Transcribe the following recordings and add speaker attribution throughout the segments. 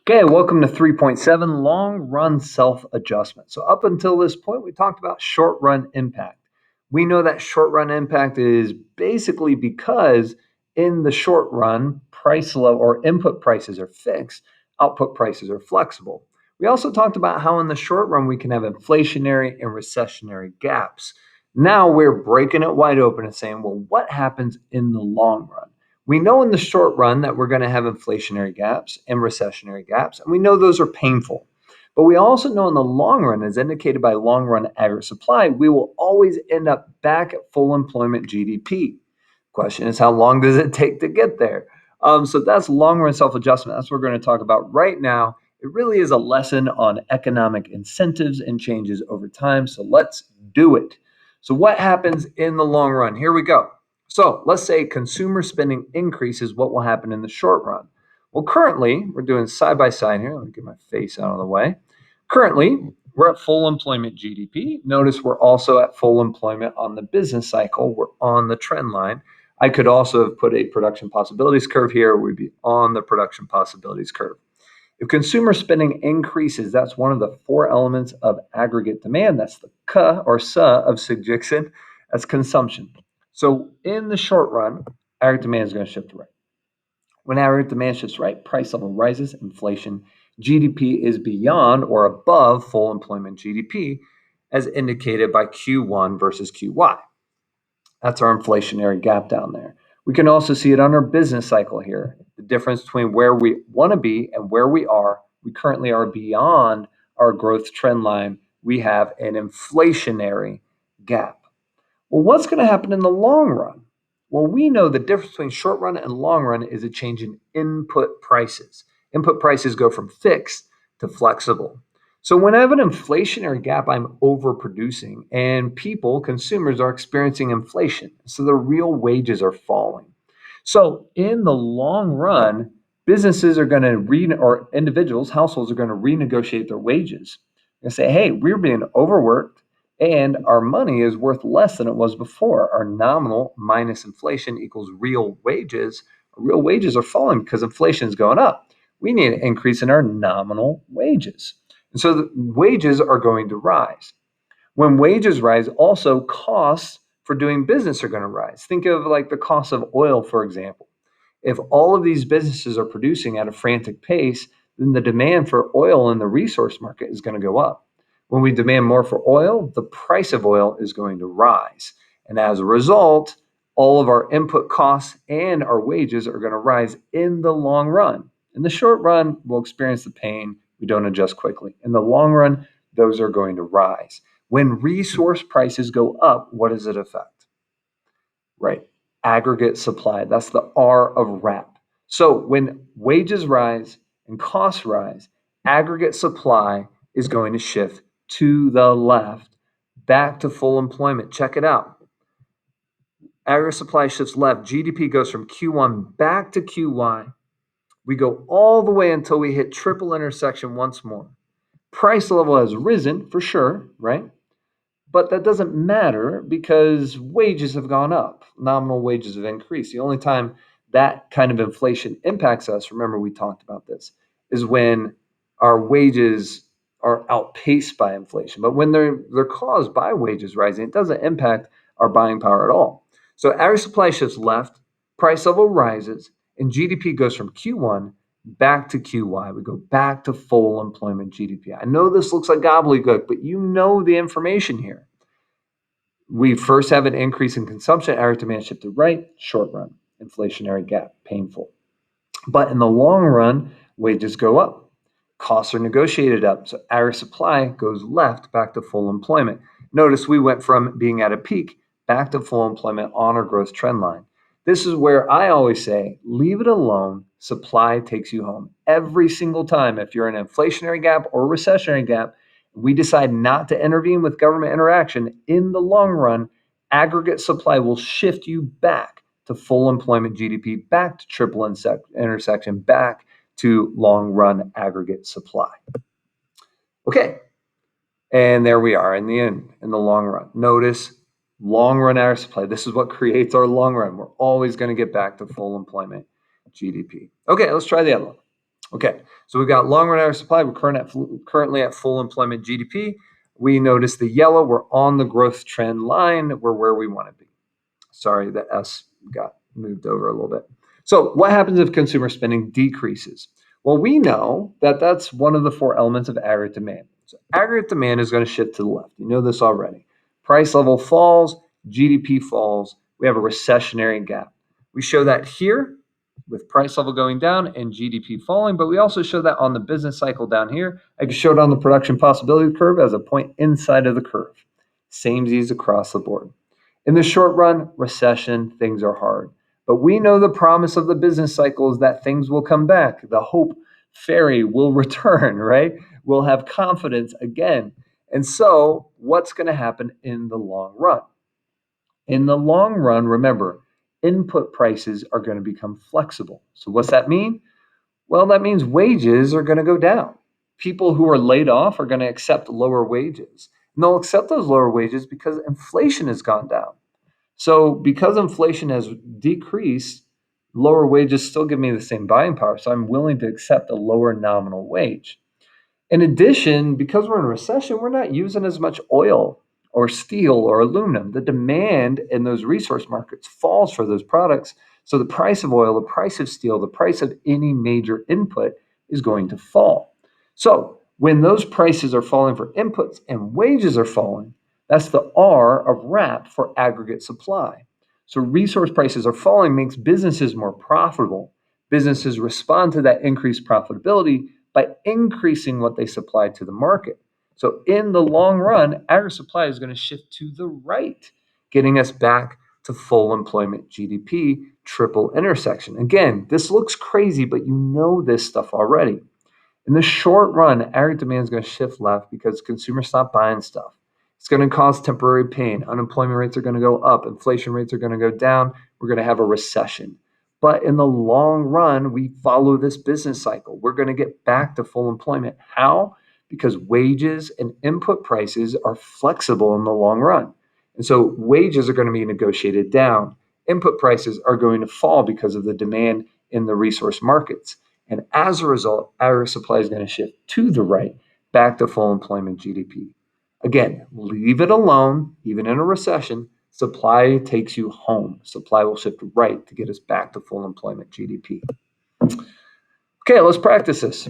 Speaker 1: Okay, welcome to 3.7 long run self adjustment. So, up until this point, we talked about short run impact. We know that short run impact is basically because in the short run, price level or input prices are fixed, output prices are flexible. We also talked about how in the short run we can have inflationary and recessionary gaps. Now we're breaking it wide open and saying, well, what happens in the long run? We know in the short run that we're going to have inflationary gaps and recessionary gaps, and we know those are painful. But we also know in the long run, as indicated by long run aggregate supply, we will always end up back at full employment GDP. Question is, how long does it take to get there? So that's long run self adjustment. That's what we're going to talk about right now. It really is a lesson on economic incentives and changes over time. So let's do it. So, what happens in the long run? Here we go. So let's say consumer spending increases, what will happen in the short run? Well, currently, we're doing side by side here. Let me get my face out of the way. Currently, we're at full employment GDP. Notice we're also at full employment on the business cycle. We're on the trend line. I could also have put a production possibilities curve here. We'd be on the production possibilities curve. If consumer spending increases, that's one of the four elements of aggregate demand. That's the K or S of suggestion. That's consumption. So in the short run, aggregate demand is going to shift to right. When aggregate demand shifts right, price level rises, inflation, GDP is beyond or above full employment GDP, as indicated by Q1 versus QY. That's our inflationary gap down there. We can also see it on our business cycle here. The difference between where we want to be and where we are. We currently are beyond our growth trend line. We have an inflationary gap. Well, what's going to happen in the long run? Well, we know the difference between short run and long run is a change in input prices. Input prices go from fixed to flexible. So when I have an inflationary gap, I'm overproducing, and people, consumers, are experiencing inflation. So the real wages are falling. So in the long run, businesses are going to or individuals, households are going to renegotiate their wages and say, hey, we're being overworked and our money is worth less than it was before. Our nominal minus inflation equals real wages. Real wages are falling because inflation is going up. We need an increase in our nominal wages. And so the wages are going to rise. When wages rise, also costs for doing business are going to rise. Think of like the cost of oil, for example. If all of these businesses are producing at a frantic pace, then the demand for oil in the resource market is going to go up. When we demand more for oil, the price of oil is going to rise. And as a result, all of our input costs and our wages are going to rise in the long run. In the short run, we'll experience the pain. We don't adjust quickly. In the long run, those are going to rise. When resource prices go up, what does it affect? Right. Aggregate supply. That's the R of RAP. So when wages rise and costs rise, aggregate supply is going to shift to the left, back to full employment. Check it out. Aggregate supply shifts left. GDP goes from Q1 back to QY. We go all the way until we hit triple intersection once more. Price level has risen for sure, right? But that doesn't matter because wages have gone up. Nominal wages have increased. The only time that kind of inflation impacts us, remember we talked about this, is when our wages are outpaced by inflation. But when they're caused by wages rising, it doesn't impact our buying power at all. So average supply shifts left, price level rises, and GDP goes from Q1 back to QY. We go back to full employment GDP. I know this looks like gobbledygook, but you know the information here. We first have an increase in consumption, average demand shift to right, short run, inflationary gap, painful. But in the long run, wages go up, costs are negotiated up. So average supply goes left back to full employment. Notice we went from being at a peak back to full employment on our growth trend line. This is where I always say, leave it alone. Supply takes you home. Every single time, if you're in an inflationary gap or recessionary gap, we decide not to intervene with government interaction. In the long run, aggregate supply will shift you back to full employment GDP, back to triple intersection, back to long run aggregate supply. Okay, and there we are in the end, in the long run. Notice long run average supply. This is what creates our long run. We're always going to get back to full employment GDP. Okay, let's try the other one. Okay, so we've got long run average supply. We're currently at full employment GDP. We notice the yellow. We're on the growth trend line. We're where we want to be. Sorry, the S got moved over a little bit. So, what happens if consumer spending decreases? Well, we know that that's one of the four elements of aggregate demand. So, aggregate demand is going to shift to the left. You know this already. Price level falls, GDP falls. We have a recessionary gap. We show that here with price level going down and GDP falling, but we also show that on the business cycle down here. I can show it on the production possibility curve as a point inside of the curve. Same Z's across the board. In the short run, recession, things are hard. But we know the promise of the business cycle is that things will come back. The hope fairy will return, right? We'll have confidence again. And so, what's going to happen in the long run? In the long run, remember, input prices are going to become flexible. So, what's that mean? Well, that means wages are going to go down. People who are laid off are going to accept lower wages. And they'll accept those lower wages because inflation has gone down. So because inflation has decreased, lower wages still give me the same buying power. So I'm willing to accept a lower nominal wage. In addition, because we're in a recession, we're not using as much oil or steel or aluminum. The demand in those resource markets falls for those products. So the price of oil, the price of steel, the price of any major input is going to fall. So when those prices are falling for inputs and wages are falling, that's the R of RAP for aggregate supply. So resource prices are falling makes businesses more profitable. Businesses respond to that increased profitability by increasing what they supply to the market. So in the long run, aggregate supply is going to shift to the right, getting us back to full employment GDP, triple intersection. Again, this looks crazy, but you know this stuff already. In the short run, aggregate demand is going to shift left because consumers stop buying stuff. It's going to cause temporary pain. Unemployment rates are going to go up. Inflation rates are going to go down. We're going to have a recession. But in the long run, we follow this business cycle. We're going to get back to full employment. How? Because wages and input prices are flexible in the long run. And so wages are going to be negotiated down. Input prices are going to fall because of the demand in the resource markets. And as a result, our supply is going to shift to the right, back to full employment GDP. Again, leave it alone, even in a recession. Supply takes you home. Supply will shift right to get us back to full employment GDP. Okay, let's practice this.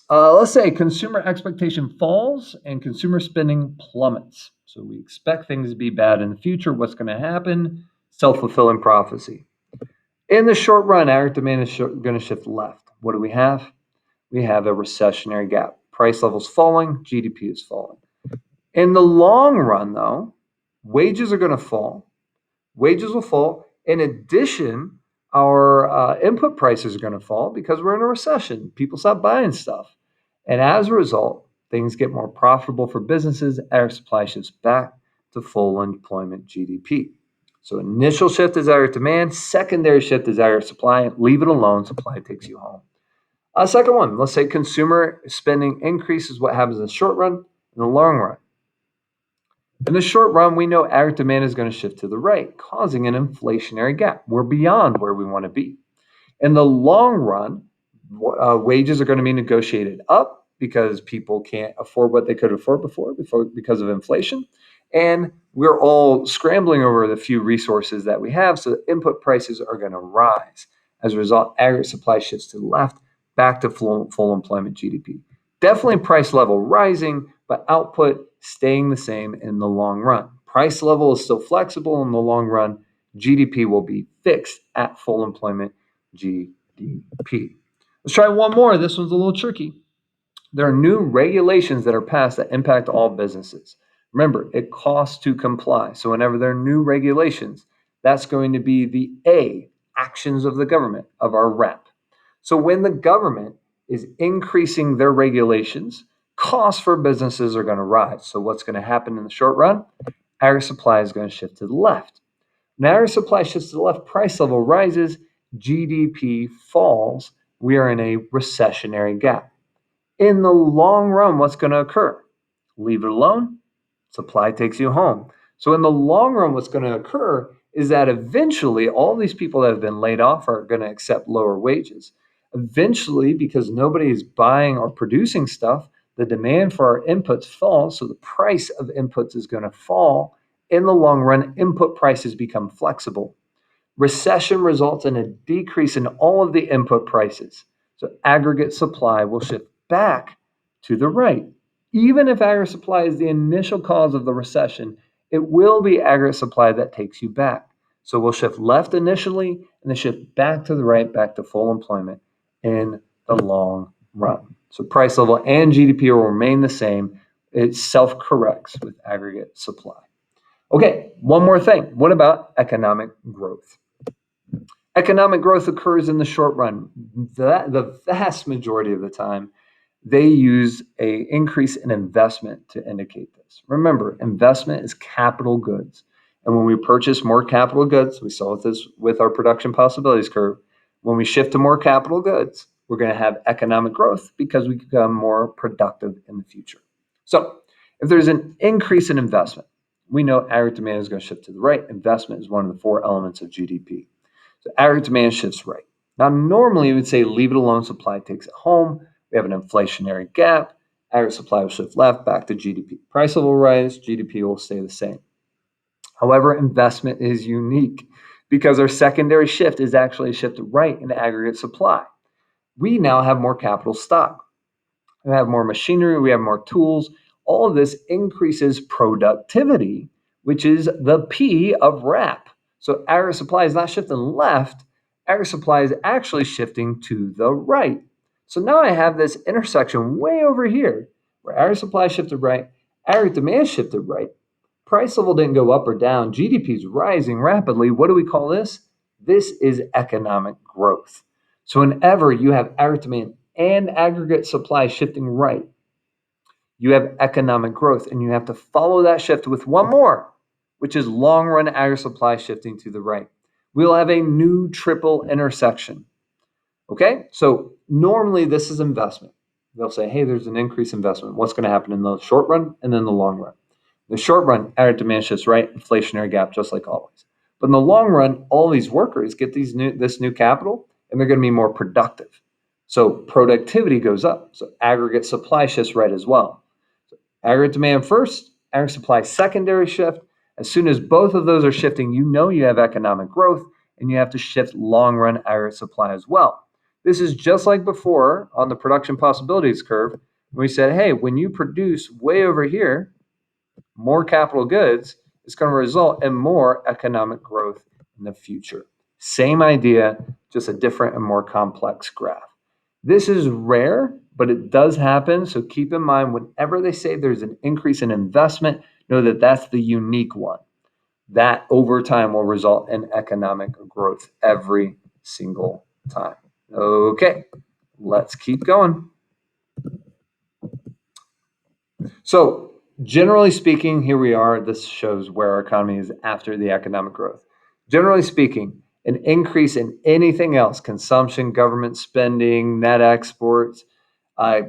Speaker 1: Let's say consumer expectation falls and consumer spending plummets. So we expect things to be bad in the future. What's going to happen? Self-fulfilling prophecy. In the short run, aggregate demand is going to shift left. What do we have? We have a recessionary gap. Price levels falling, GDP is falling. In the long run, though, wages are going to fall. Wages will fall. In addition, our input prices are going to fall because we're in a recession. People stop buying stuff. And as a result, things get more profitable for businesses. Our supply shifts back to full employment GDP. So initial shift is our demand. Secondary shift is our supply. Leave it alone. Supply takes you home. Second one, let's say consumer spending increases. What happens in the short run? In the long run. In the short run, we know aggregate demand is going to shift to the right, causing an inflationary gap. We're beyond where we want to be. In the long run, wages are going to be negotiated up because people can't afford what they could afford before because of inflation. And we're all scrambling over the few resources that we have, so input prices are going to rise. As a result, aggregate supply shifts to the left, back to full employment GDP. Definitely price level rising, but output staying the same in the long run. Price level is still flexible in the long run. GDP will be fixed at full employment GDP. Let's try one more. This one's a little tricky. There are new regulations that are passed that impact all businesses. Remember, it costs to comply. So whenever there are new regulations, that's going to be the A, actions of the government, of our RAP. So when the government is increasing their regulations, costs for businesses are going to rise. So what's going to happen in the short run? Our supply is going to shift to the left. Now our supply shifts to the left, price level rises, GDP falls. We are in a recessionary gap. In the long run, what's going to occur? Leave it alone, supply takes you home. So in the long run, what's going to occur is that eventually all these people that have been laid off are going to accept lower wages. Eventually, because nobody is buying or producing stuff, the demand for our inputs falls, so the price of inputs is going to fall. In the long run, input prices become flexible. Recession results in a decrease in all of the input prices. So aggregate supply will shift back to the right. Even if aggregate supply is the initial cause of the recession, it will be aggregate supply that takes you back. So we'll shift left initially and then shift back to the right, back to full employment in the long run. So price level and GDP will remain the same. It self-corrects with aggregate supply. Okay, one more thing. What about economic growth? Economic growth occurs in the short run. The vast majority of the time, they use an increase in investment to indicate this. Remember, investment is capital goods. And when we purchase more capital goods, we saw this with our production possibilities curve. When we shift to more capital goods, we're going to have economic growth because we become more productive in the future. So, if there's an increase in investment, we know aggregate demand is going to shift to the right. Investment is one of the four elements of GDP. So aggregate demand shifts right. Now, normally you would say leave it alone, supply takes it home. We have an inflationary gap. Aggregate supply will shift left back to GDP. Price will rise, GDP will stay the same. However, investment is unique because our secondary shift is actually a shift right in aggregate supply. We now have more capital stock. We have more machinery, we have more tools. All of this increases productivity, which is the P of RAP. So aggregate supply is not shifting left, aggregate supply is actually shifting to the right. So now I have this intersection way over here where aggregate supply shifted right, aggregate demand shifted right. Price level didn't go up or down. GDP is rising rapidly. What do we call this? This is economic growth. So whenever you have aggregate demand and aggregate supply shifting right, you have economic growth, and you have to follow that shift with one more, which is long run aggregate supply shifting to the right. We'll have a new triple intersection. Okay, so normally this is investment. They'll say, hey, there's an increased investment. What's going to happen in the short run and then the long run? In the short run, aggregate demand shifts right, inflationary gap, just like always. But in the long run, all these workers get this new capital, and they're going to be more productive. So productivity goes up. So aggregate supply shifts right as well. So aggregate demand first, aggregate supply secondary shift. As soon as both of those are shifting, you know you have economic growth, and you have to shift long run aggregate supply as well. This is just like before on the production possibilities curve. We said, hey, when you produce way over here, more capital goods, is going to result in more economic growth in the future. Same idea, just a different and more complex graph. This is rare, but it does happen. So keep in mind, whenever they say there's an increase in investment, know that that's the unique one. That over time will result in economic growth every single time. Okay, let's keep going. So, generally speaking, here we are. This shows where our economy is after the economic growth. Generally speaking, an increase in anything else, consumption, government spending, net exports,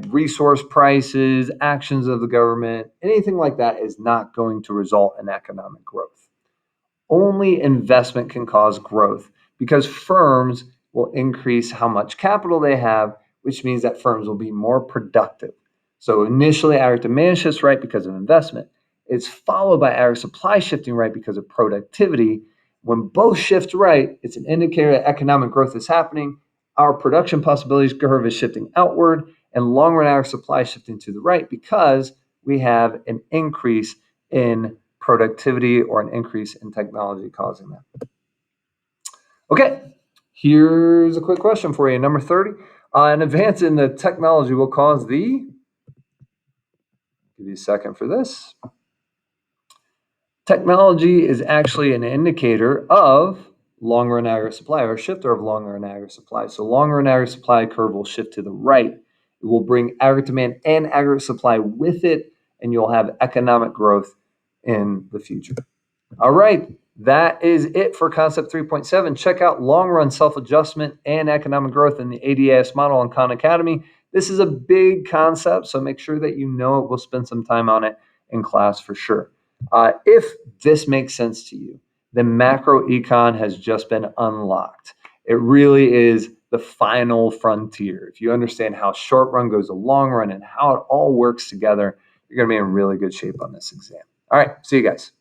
Speaker 1: resource prices, actions of the government, anything like that is not going to result in economic growth. Only investment can cause growth because firms will increase how much capital they have, which means that firms will be more productive. So initially, aggregate demand shifts right because of investment. It's followed by aggregate supply shifting right because of productivity. When both shift right, it's an indicator that economic growth is happening. Our production possibilities curve is shifting outward, and long run aggregate supply shifting to the right because we have an increase in productivity or an increase in technology causing that. Okay, here's a quick question for you. Number 30. An advance in the technology will cause the, give you a second for this. Technology is actually an indicator of long run aggregate supply or a shifter of long run aggregate supply. So long run aggregate supply curve will shift to the right. It will bring aggregate demand and aggregate supply with it, and you'll have economic growth in the future. All right, that is it for concept 3.7. Check out long run self adjustment and economic growth in the ADAS model on Khan Academy. This is a big concept, so make sure that you know it. We'll spend some time on it in class for sure. If this makes sense to you, then macro econ has just been unlocked. It really is the final frontier. If you understand how short run goes to long run and how it all works together, you're going to be in really good shape on this exam. All right, see you guys.